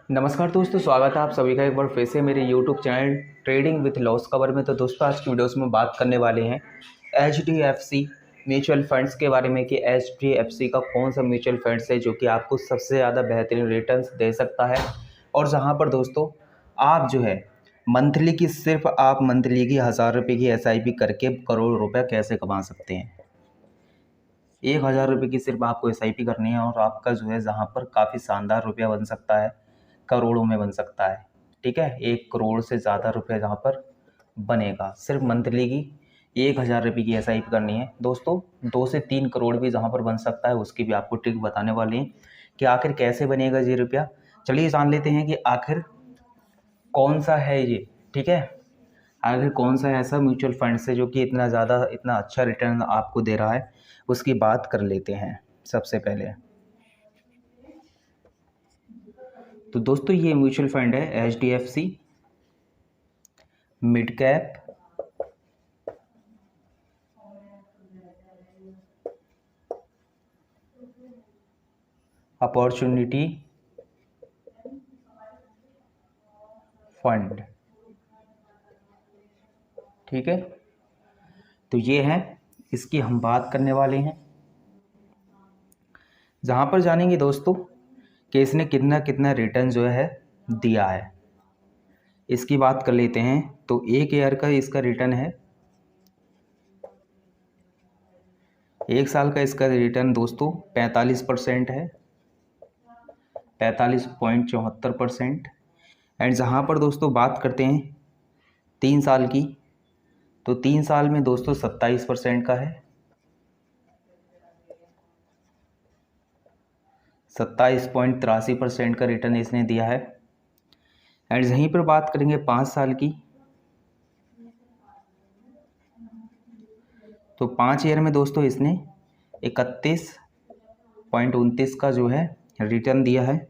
नमस्कार दोस्तों, स्वागत है आप सभी का एक बार फिर से मेरे YouTube channel trading with loss cover में। तो दोस्तों आज की वीडियोस में बात करने वाले हैं HDFC म्यूचुअल फंड्स के बारे में कि HDFC का कौन सा म्यूचुअल फंड्स है जो कि आपको सबसे ज़्यादा बेहतरीन रिटर्न्स दे सकता है और जहां पर दोस्तों आप जो है मंथली की 1,000 रुपये की SIP करके करोड़ रुपये कैसे कमा सकते हैं। 1,000 रुपये की सिर्फ आपको SIP करनी है और आपका जो है जहाँ पर काफ़ी शानदार रुपया बन सकता है, करोड़ों में बन सकता है। ठीक है, 1 करोड़ से ज़्यादा रुपये जहाँ पर बनेगा। सिर्फ मंथली की 1,000 रुपये की SIP करनी है दोस्तों। 2 से 3 करोड़ भी जहाँ पर बन सकता है, उसकी भी आपको ट्रिक बताने वाले हैं कि आखिर कैसे बनेगा ये रुपया। चलिए जान लेते हैं कि आखिर कौन सा है ये। ठीक है, आखिर कौन सा ऐसा म्यूचुअल फंड है जो कि इतना अच्छा रिटर्न आपको दे रहा है, उसकी बात कर लेते हैं सबसे पहले। तो दोस्तों ये म्यूचुअल फंड है HDFC mid cap opportunity fund. ठीक है, तो ये है, इसकी हम बात करने वाले हैं। जहाँ पर जानेंगे दोस्तों कि इसने कितना कितना रिटर्न जो है दिया है, इसकी बात कर लेते हैं। तो एक ईयर का इसका रिटर्न है, 1 साल का इसका रिटर्न दोस्तों 45% है, 45.74%। एंड जहाँ पर दोस्तों बात करते हैं 3 साल की, तो 3 साल में दोस्तों 27% का है, 27.83% का रिटर्न इसने दिया है। एंड यहीं पर बात करेंगे 5 साल की, तो 5 ईयर में दोस्तों इसने 31.29 का जो है रिटर्न दिया है।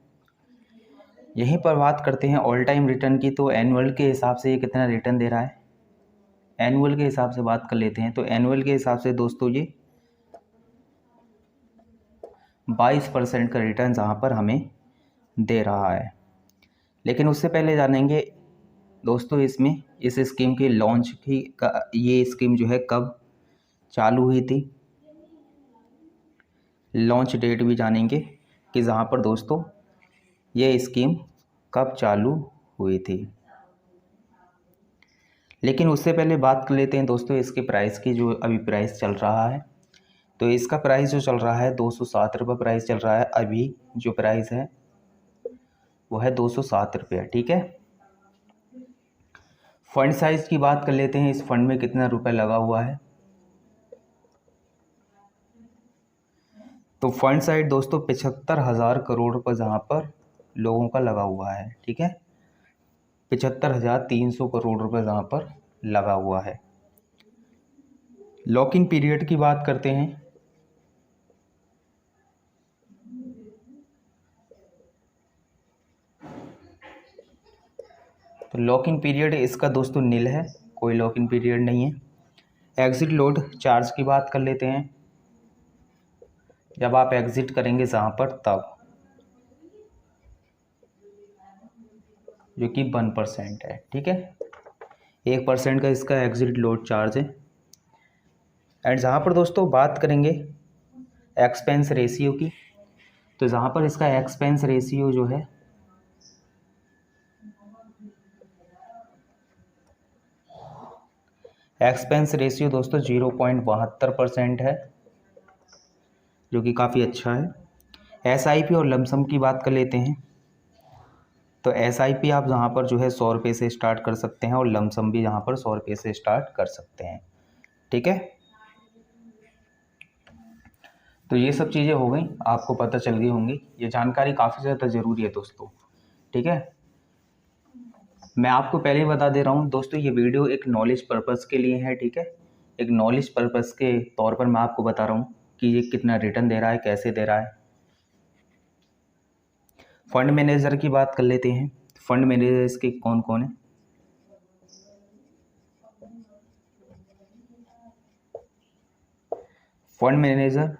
यहीं पर बात करते हैं ऑल टाइम रिटर्न की, तो एनुअल के हिसाब से ये कितना रिटर्न दे रहा है। एनुअल के हिसाब से बात कर लेते हैं, तो एनुअल के हिसाब से दोस्तों ये 22% का रिटर्न जहाँ पर हमें दे रहा है। लेकिन उससे पहले जानेंगे दोस्तों इसमें इस स्कीम की लॉन्च की ये स्कीम जो है कब चालू हुई थी, लॉन्च डेट भी जानेंगे कि जहाँ पर दोस्तों ये स्कीम कब चालू हुई थी। लेकिन उससे पहले बात कर लेते हैं दोस्तों इसके प्राइस की, जो अभी प्राइस चल रहा है। तो इसका प्राइस जो चल रहा है 207 रुपये प्राइस चल रहा है। अभी जो प्राइस है वो है 207 रुपये। ठीक है, फंड साइज की बात कर लेते हैं, इस फंड में कितना रुपए लगा हुआ है। तो फंड साइज दोस्तों 75,000 करोड़ रुपये जहाँ पर लोगों का लगा हुआ है। ठीक है, 75,300 करोड़ रुपये जहाँ पर लगा हुआ है। लॉक इन पीरियड की बात करते हैं, तो लॉक इन पीरियड इसका दोस्तों नील है, कोई लॉक इन पीरियड नहीं है। एग्जिट लोड चार्ज की बात कर लेते हैं, जब आप एग्जिट करेंगे जहाँ पर तब, जो कि 1% है। ठीक है, 1% का इसका एग्जिट लोड चार्ज है। एंड जहाँ पर दोस्तों बात करेंगे एक्सपेंस रेशियो की, तो जहाँ पर इसका एक्सपेंस रेशियो जो है एक्सपेंस रेशियो दोस्तों 0.72% है, जो कि काफ़ी अच्छा है। SIP और लमसम की बात कर लेते हैं, तो SIP आप जहाँ पर जो है 100 रुपये से स्टार्ट कर सकते हैं और लमसम भी यहाँ पर 100 रुपये से स्टार्ट कर सकते हैं। ठीक है, तो ये सब चीज़ें हो गई, आपको पता चल गई होंगी। ये जानकारी काफ़ी ज़्यादा ज़रूरी है दोस्तों। ठीक है, मैं आपको पहले ही बता दे रहा हूँ दोस्तों, ये वीडियो एक नॉलेज पर्पज़ के लिए है। ठीक है, एक नॉलेज पर्पज़ के तौर पर मैं आपको बता रहा हूँ कि ये कितना रिटर्न दे रहा है, कैसे दे रहा है। फंड मैनेजर की बात कर लेते हैं, फंड मैनेजर इसके कौन कौन है। फंड मैनेजर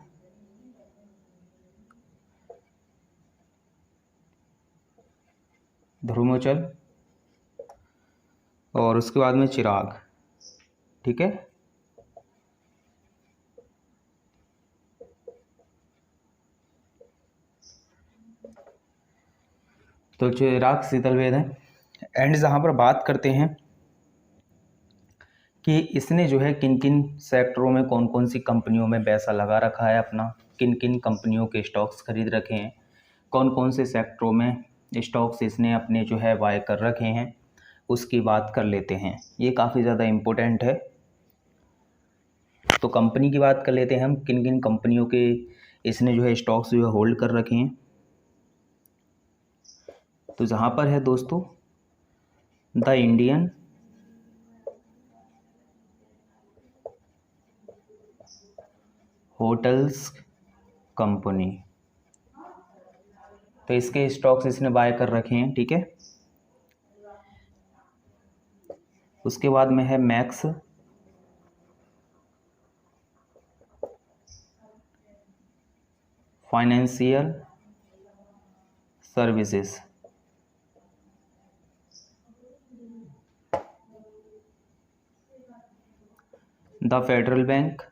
ध्रुमोचल और उसके बाद में चिराग। ठीक है, तो चिराग शीतलवेद है। एंड जहाँ पर बात करते हैं कि इसने जो है किन किन सेक्टरों में कौन कौन सी कंपनियों में पैसा लगा रखा है अपना, किन किन कंपनियों के स्टॉक्स खरीद रखे हैं, कौन कौन से सेक्टरों में स्टॉक्स इसने अपने जो है बाय कर रखे हैं, उसकी बात कर लेते हैं। ये काफ़ी ज़्यादा इम्पोर्टेंट है। तो कंपनी की बात कर लेते हैं हम, किन किन कंपनियों के इसने जो है स्टॉक्स जो है होल्ड कर रखे हैं। तो जहाँ पर है दोस्तों द इंडियन होटल्स कंपनी, तो इसके स्टॉक्स इसने बाय कर रखे हैं। ठीक है, उसके बाद में है max financial services, the federal bank,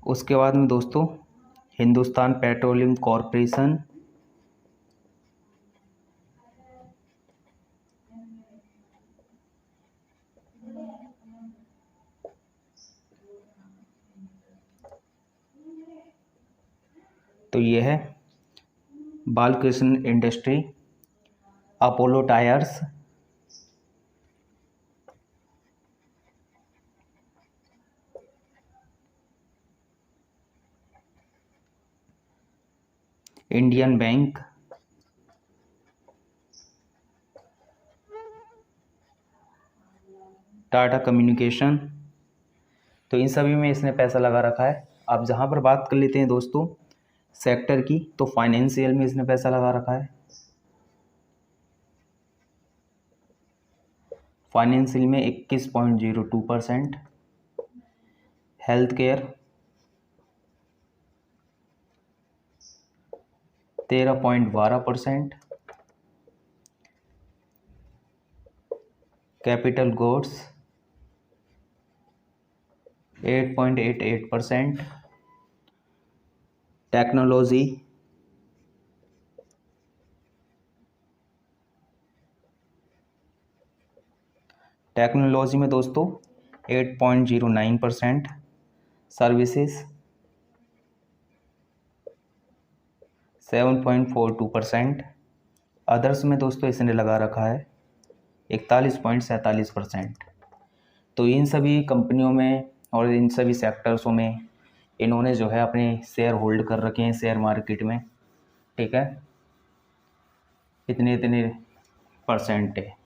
उसके बाद में दोस्तों हिंदुस्तान पेट्रोलियम कॉरपोरेशन, तो ये है Balkrishna industry, Apollo tyres, Indian bank, Tata communication, तो इन सभी में इसने पैसा लगा रखा है। अब जहाँ पर बात कर लेते हैं दोस्तों सेक्टर की, तो फाइनेंशियल में इसने पैसा लगा रखा है। फाइनेंशियल में 21.02%, health care 13.12%, capital goods 8.88%, technology में दोस्तों 8.09%, सर्विसेज 7.42%, अदर्स में दोस्तों इसने लगा रखा है 41.47%। तो इन सभी कंपनियों में और इन सभी सेक्टर्सों में इन्होंने जो है अपने शेयर होल्ड कर रखे हैं शेयर मार्केट में। ठीक है, इतने इतने परसेंट है।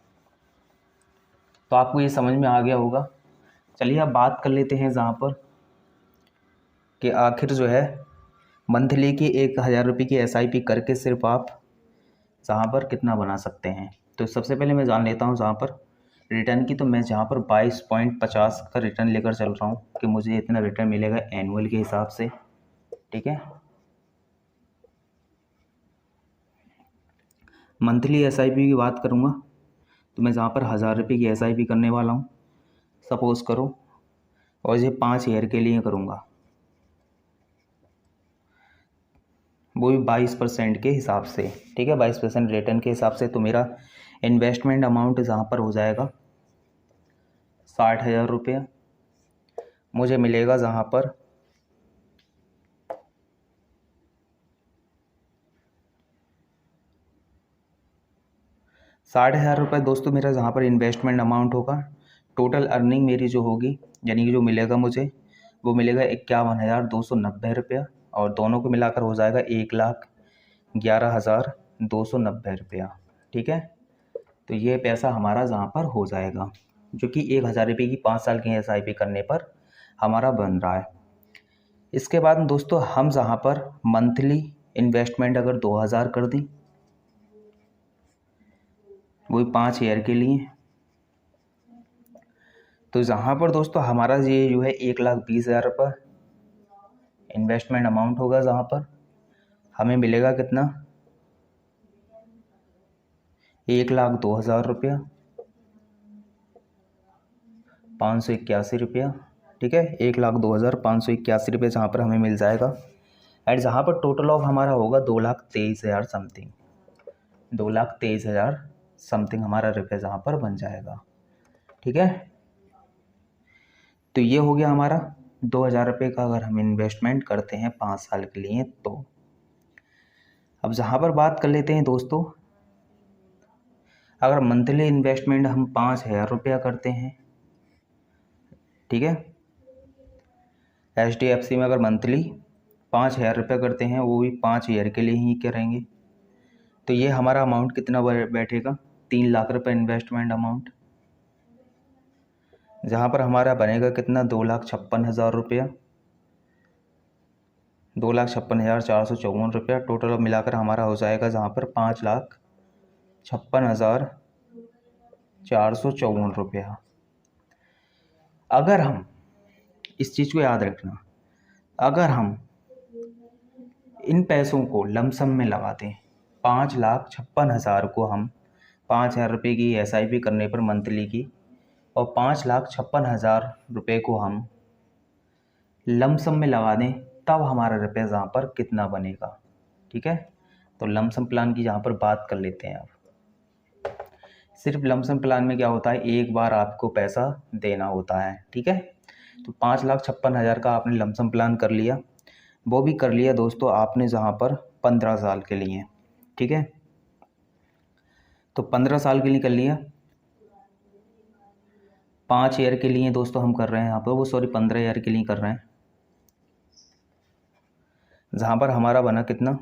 तो आपको ये समझ में आ गया होगा। चलिए अब बात कर लेते हैं जहाँ पर कि आखिर जो है मंथली की 1,000 रुपये की SIP करके सिर्फ आप जहाँ पर कितना बना सकते हैं। तो सबसे पहले मैं जान लेता हूँ जहाँ पर रिटर्न की, तो मैं जहाँ पर 22.50 का रिटर्न लेकर चल रहा हूँ कि मुझे इतना रिटर्न मिलेगा एनुअल के हिसाब से। ठीक है, मंथली SIP की बात करूँगा तो मैं जहाँ पर 1,000 रुपये की SIP करने वाला हूँ सपोज़ करो, और ये 5 ईयर के लिए करूँगा, वो भी 22% के हिसाब से। ठीक है, 22% रिटर्न के हिसाब से। तो मेरा इन्वेस्टमेंट अमाउंट जहाँ पर हो जाएगा 60,000 रुपये। मुझे मिलेगा जहाँ पर 60,000 रुपये दोस्तों मेरा जहाँ पर इन्वेस्टमेंट अमाउंट होगा। टोटल अर्निंग मेरी जो होगी यानी कि जो मिलेगा मुझे वो मिलेगा 51,290 रुपया, और दोनों को मिलाकर हो जाएगा 1,11,290 रुपया। ठीक है, तो ये पैसा हमारा जहाँ पर हो जाएगा जो कि 1,000 रुपये की 5 साल की SIP करने पर हमारा बन रहा है। इसके बाद दोस्तों हम जहाँ पर मंथली इन्वेस्टमेंट अगर 2,000 कर दी, वही 5 ईयर के लिए, तो यहाँ पर दोस्तों हमारा ये जो है 1,20,000 रुपये इन्वेस्टमेंट अमाउंट होगा, जहाँ पर हमें मिलेगा कितना 1,02,000 रुपया 581 रुपया, ठीक है, 1,02,581 रुपये जहाँ पर हमें मिल जाएगा। एंड जहाँ पर टोटल ऑफ हमारा होगा 2,23,000 समथिंग, 2,23,000 समथिंग हमारा रुपये जहाँ पर बन जाएगा, ठीक है। तो ये हो गया हमारा 2,000 रुपये का अगर हम इन्वेस्टमेंट करते हैं 5 साल के लिए। तो अब जहाँ पर बात कर लेते हैं दोस्तों, अगर मंथली इन्वेस्टमेंट हम 5,000 रुपया करते हैं, ठीक है, HDFC में अगर मंथली 5,000 रुपये करते हैं, वो भी 5 ईयर के लिए ही करेंगे, तो ये हमारा अमाउंट कितना बैठेगा 3 लाख रुपये इन्वेस्टमेंट अमाउंट, जहाँ पर हमारा बनेगा कितना 2,56,000 रुपया, 2,56,454 रुपया टोटल मिलाकर हमारा हो जाएगा, जहाँ पर 5,56,454 रुपया। अगर हम इस चीज़ को याद रखना, अगर हम इन पैसों को लमसम में लगा दें, 5,56,000 को हम 5,000 रुपये की SIP करने पर मंथली की, और 5,56,000 रुपये को हम लमसम में लगा दें, तब हमारा रुपये जहाँ पर कितना बनेगा, ठीक है। तो लमसम प्लान की जहाँ पर बात कर लेते हैं। अब सिर्फ लमसम प्लान में क्या होता है, एक बार आपको पैसा देना होता है, ठीक है। तो 5,56,000 का आपने लमसम प्लान कर लिया, वो भी कर लिया दोस्तों आपने जहाँ पर 15 साल के लिए, ठीक है। तो 15 साल के लिए कर लिया, 5 ईयर के लिए दोस्तों हम कर रहे हैं यहाँ पर, 15 ईयर के लिए कर रहे हैं, जहाँ पर हमारा बना कितना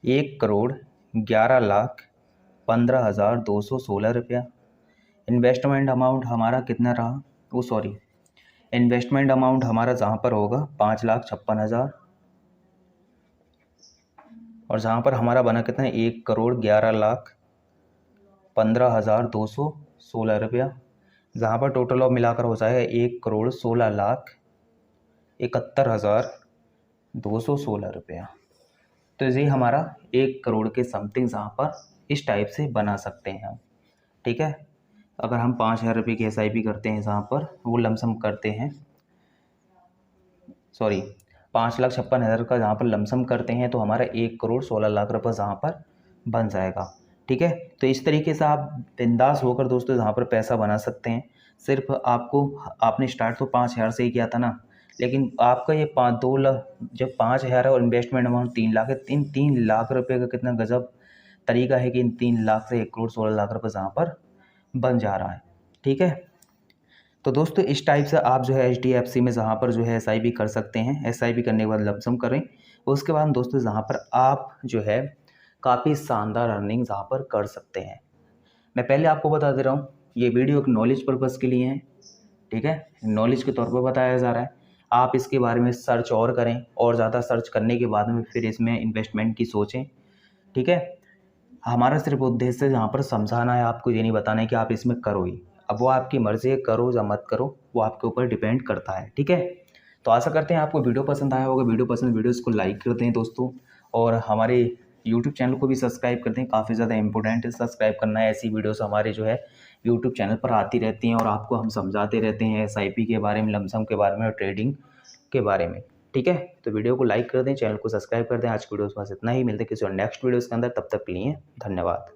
1,11,15,216 रुपया। इन्वेस्टमेंट अमाउंट हमारा कितना रहा, इन्वेस्टमेंट अमाउंट हमारा जहाँ पर होगा 5,56,000, और जहाँ पर हमारा बना कितना 1,11,15,216 रुपया, जहाँ पर टोटल ऑफ मिलाकर हो जाएगा 1,16,71,216 रुपया। तो ये हमारा 1 करोड़ के समथिंग जहाँ पर इस टाइप से बना सकते हैं हम, ठीक है। अगर हम 5,000 रुपये की SIP करते हैं, जहाँ पर वो लमसम करते हैं, 5,56,000 का जहाँ पर लमसम करते हैं, तो हमारा 1,16,00,000 रुपये जहाँ पर बन जाएगा, ठीक है। तो इस तरीके से आप बिंदास होकर दोस्तों जहाँ पर पैसा बना सकते हैं। सिर्फ आपने स्टार्ट तो 5,000 से ही किया था ना, लेकिन आपका ये 2 लाख जब 5,000 है और इन्वेस्टमेंट अमाउंट 3 लाख है, 3 लाख रुपये का कितना गजब तरीका है कि इन 3 लाख से 1,16,00,000 रुपये जहाँ पर बन जा रहा है, ठीक है। तो दोस्तों इस टाइप से आप जो है HDFC में जहाँ पर जो है SIP कर सकते हैं। SIP करने के बाद लमसम करें, उसके बाद दोस्तों जहाँ पर आप जो है काफ़ी शानदार अर्निंग जहाँ पर कर सकते हैं। मैं पहले आपको बता दे रहा हूँ, ये वीडियो एक नॉलेज पर्पज़ के लिए है, ठीक है, नॉलेज के तौर पर बताया जा रहा है। आप इसके बारे में सर्च और करें, और ज़्यादा सर्च करने के बाद में फिर इसमें इन्वेस्टमेंट की सोचें, ठीक है। हमारा सिर्फ उद्देश्य जहाँ पर समझाना है, आपको ये नहीं बताना है कि आप इसमें करो ही। अब वो आपकी मर्ज़ी है, करो या मत करो, वो आपके ऊपर डिपेंड करता है, ठीक है। तो आशा करते हैं आपको वीडियो पसंद आया होगा। वीडियो को लाइक कर दें दोस्तों, और हमारे यूट्यूब चैनल को भी सब्सक्राइब कर दें, काफ़ी ज़्यादा इंपॉर्टेंट है सब्सक्राइब करना है। ऐसी वीडियोस हमारे जो है यूट्यूब चैनल पर आती रहती हैं, और आपको हम समझाते रहते हैं SIP के बारे में, लमसम के बारे में और ट्रेडिंग के बारे में, ठीक है। तो वीडियो को लाइक कर दें, चैनल को सब्सक्राइब कर दें। आज की वीडियो के पास इतना ही, मिलते हैं किसी और नेक्स्ट वीडियोज़ के अंदर, तब तक के लिए धन्यवाद।